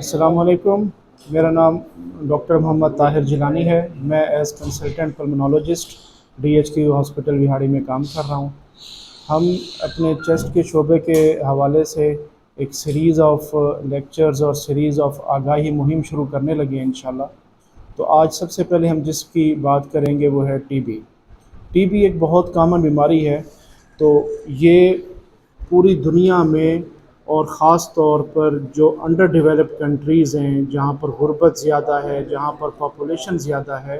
अस्सलाम वालेकुम। मेरा नाम डॉक्टर मोहम्मद ताहिर जिलानी है। मैं as consultant pulmonologist DHQ hospital Vehari में काम कर रहा हूँ। हम अपने चेस्ट के शोबे के हवाले से एक सीरीज़ ऑफ लेक्चर्स और सीरीज़ ऑफ आगाही मुहिम शुरू करने लगे हैं इंशाल्लाह। तो आज सबसे पहले हम जिसकी बात करेंगे वो है TB। TB एक बहुत कॉमन बीमारी है। तो ये पूरी दुनिया में और ख़ास तौर पर जो अंडर डेवलप्ड कंट्रीज़ हैं, जहाँ पर गुर्बत ज़्यादा है, जहाँ पर पॉपुलेशन ज़्यादा है,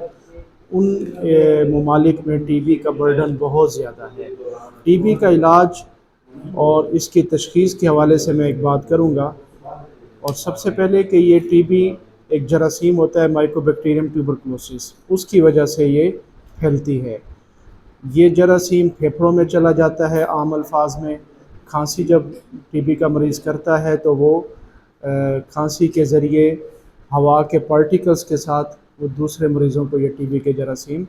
उन ममालिक में TB का बर्डन बहुत ज़्यादा है। TB का इलाज और इसकी तशख़ीस के हवाले से मैं एक बात करूँगा। और सबसे पहले कि ये TB एक जरासीम होता है, माइकोबैक्टीरियम ट्यूबरकुलोसिस, उसकी वजह से ये फैलती है। ये जरासीम फेफड़ों में चला जाता है। आम अल्फाज में खांसी जब TB का मरीज़ करता है तो वो खांसी के ज़रिए हवा के पार्टिकल्स के साथ वो दूसरे मरीज़ों को ये TB के जरासीम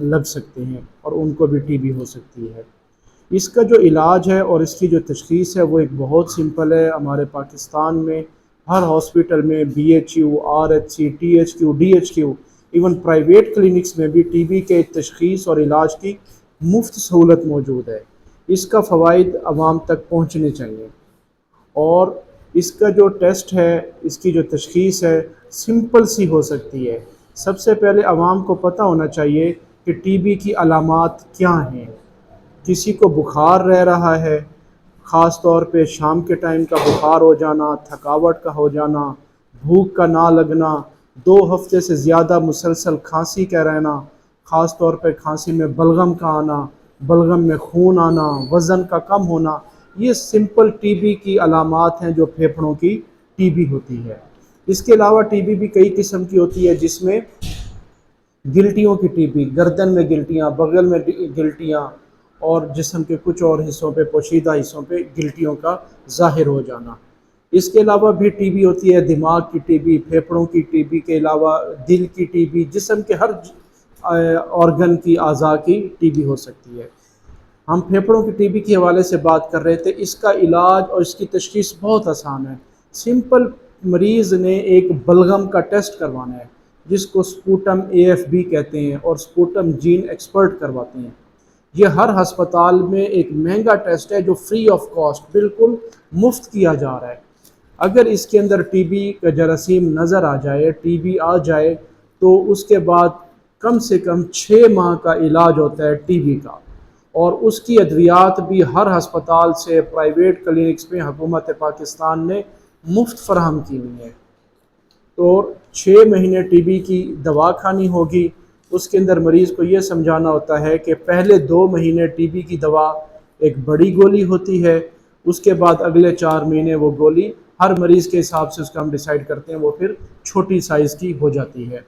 लग सकते हैं और उनको भी TB हो सकती है। इसका जो इलाज है और इसकी जो तशख़ीस है वो एक बहुत सिंपल है। हमारे पाकिस्तान में हर हॉस्पिटल में BHU, RHC, THQ, DHQ, even private clinics में भी TB के तशख़ीस और इलाज की मुफ्त सहूलत मौजूद है। इसका फ़वाइद आवाम तक पहुँचने चाहिए। और इसका जो टेस्ट है, इसकी जो तशख़ीस है, सिंपल सी हो सकती है। सबसे पहले आवाम को पता होना चाहिए कि TB की अलामात क्या हैं। किसी को बुखार रह रहा है, ख़ास तौर पे शाम के टाइम का बुखार हो जाना, थकावट का हो जाना, भूख का ना लगना, 2 हफ्ते से ज़्यादा मुसलसल खांसी का रहना, ख़ास तौर पे खांसी में बलगम का आना, बलगम में खून आना, वज़न का कम होना, ये सिंपल TB की अलामात हैं जो फेफड़ों की TB होती है। इसके अलावा TB भी कई किस्म की होती है, जिसमें गिल्टियों की TB, गर्दन में गिल्टियाँ, बगल में गिल्टियाँ और जिस्म के कुछ और हिस्सों पे, पोशीदा हिस्सों पे गिल्टियों का ज़ाहिर हो जाना। इसके अलावा भी TB होती है, दिमाग की TB, फेफड़ों की TB के अलावा दिल की TB, जिस्म के हर ऑर्गन की अज़ा की TB हो सकती है। हम फेफड़ों की TB के हवाले से बात कर रहे थे। इसका इलाज और इसकी तशख़ीस बहुत आसान है। सिंपल मरीज़ ने एक बलगम का टेस्ट करवाना है, जिसको स्पूटम AFB कहते हैं, और स्पूटम जीन एक्सपर्ट करवाते हैं। ये हर हस्पताल में एक महंगा टेस्ट है जो फ्री ऑफ कॉस्ट बिल्कुल मुफ्त किया जा रहा है। अगर इसके अंदर TB का जरासीम नज़र आ जाए, TB आ जाए, तो उसके बाद कम से कम 6 माह का इलाज होता है TB का। और उसकी अद्वियात भी हर हस्पताल से, प्राइवेट क्लिनिक्स में हुकूमत पाकिस्तान ने मुफ्त फराहम की हुई है। तो 6 महीने TB की दवा खानी होगी। उसके अंदर मरीज़ को ये समझाना होता है कि पहले 2 महीने TB की दवा एक बड़ी गोली होती है, उसके बाद अगले 4 महीने वो गोली हर मरीज़ के हिसाब से उसका हम डिसाइड करते हैं, वो फिर छोटी साइज़ की हो जाती है।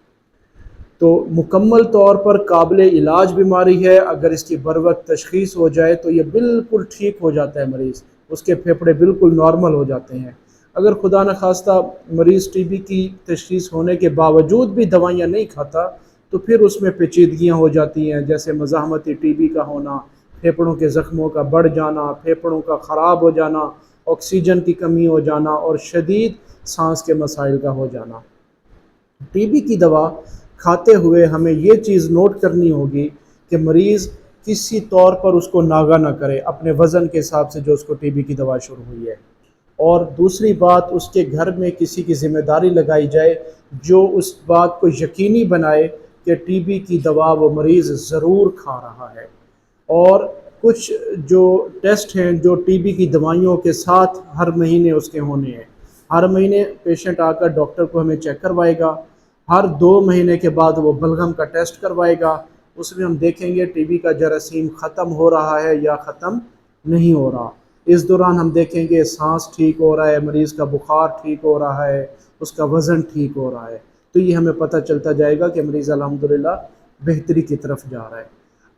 तो मुकम्मल तौर पर काबिल इलाज बीमारी है। अगर इसकी बर वक्त तशख़ीस हो जाए तो ये बिल्कुल ठीक हो जाता है मरीज़, उसके फेफड़े बिल्कुल नॉर्मल हो जाते हैं। अगर खुदा न खास्ता मरीज़ TB की तशख़ीस होने के बावजूद भी दवाइयाँ नहीं खाता, तो फिर उसमें पेचीदगियाँ हो जाती हैं, जैसे मज़ाहमती TB का होना, फेफड़ों के ज़ख्मों का बढ़ जाना, फेफड़ों का ख़राब हो जाना, ऑक्सीजन की कमी हो जाना और शदीद सांस के मसाइल का हो जाना। TB की दवा खाते हुए हमें ये चीज़ नोट करनी होगी कि मरीज़ किसी तौर पर उसको नागा ना करे अपने वज़न के हिसाब से जो उसको TB की दवा शुरू हुई है। और दूसरी बात, उसके घर में किसी की ज़िम्मेदारी लगाई जाए जो उस बात को यकीनी बनाए कि TB की दवा वो मरीज़ ज़रूर खा रहा है। और कुछ जो टेस्ट हैं जो TB की दवाइयों के साथ हर महीने उसके होने हैं। हर महीने पेशेंट आकर डॉक्टर को हमें चेक करवाएगा। हर 2 महीने के बाद वो बलगम का टेस्ट करवाएगा। उसमें हम देखेंगे TB का जरासीम ख़त्म हो रहा है या ख़त्म नहीं हो रहा। इस दौरान हम देखेंगे सांस ठीक हो रहा है, मरीज़ का बुखार ठीक हो रहा है, उसका वज़न ठीक हो रहा है। तो ये हमें पता चलता जाएगा कि मरीज़ अल्हम्दुलिल्लाह बेहतरी की तरफ जा रहा है।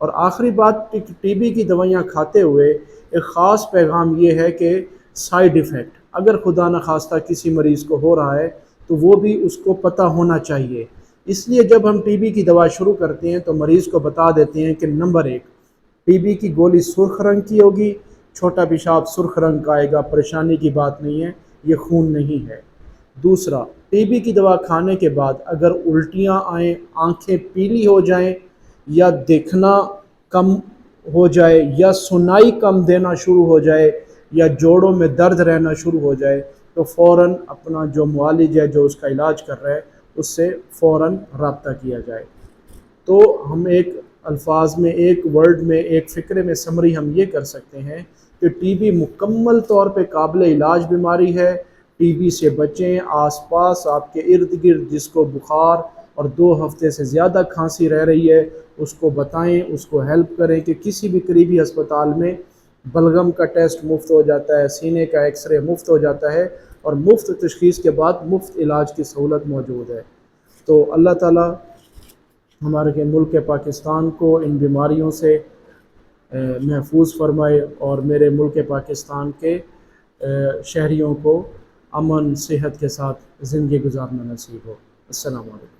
और आखिरी बात, TB की दवाइयाँ खाते हुए एक ख़ास पैगाम ये है कि साइड इफ़ेक्ट अगर खुदा न खास्ता किसी मरीज़ को हो रहा है तो वो भी उसको पता होना चाहिए। इसलिए जब हम TB की दवा शुरू करते हैं तो मरीज़ को बता देते हैं कि नंबर 1, TB की गोली सुर्ख रंग की होगी, छोटा पेशाब सुर्ख रंग का आएगा, परेशानी की बात नहीं है, ये खून नहीं है। دوسرا، ٹی بی کی دوا کھانے کے بعد اگر الٹیاں آئیں، آنکھیں پیلی ہو جائیں یا دیکھنا کم ہو جائے یا سنائی کم دینا شروع ہو جائے یا جوڑوں میں درد رہنا شروع ہو جائے تو فوراً اپنا جو معالج ہے جو اس کا علاج کر رہا ہے اس سے فوراً رابطہ کیا جائے۔ تو ہم ایک الفاظ میں، ایک ورڈ میں، ایک فقرے میں سمری ہم یہ کر سکتے ہیں کہ ٹی بی مکمل طور پہ قابل علاج بیماری ہے۔ ٹی بی سے بچیں۔ آس پاس آپ کے ارد گرد جس کو بخار اور 2 ہفتے سے زیادہ کھانسی رہ رہی ہے اس کو بتائیں، اس کو ہیلپ کریں کہ کسی بھی قریبی ہسپتال میں بلغم کا ٹیسٹ مفت ہو جاتا ہے، سینے کا ایکس رے مفت ہو جاتا ہے اور مفت تشخیص کے بعد مفت علاج کی سہولت موجود ہے۔ تو اللہ تعالیٰ ہمارے ملک پاکستان کو ان بیماریوں سے محفوظ فرمائے اور میرے ملک پاکستان کے شہریوں کو امن صحت کے ساتھ زندگی گزارنا نصیب ہو۔ السلام علیکم۔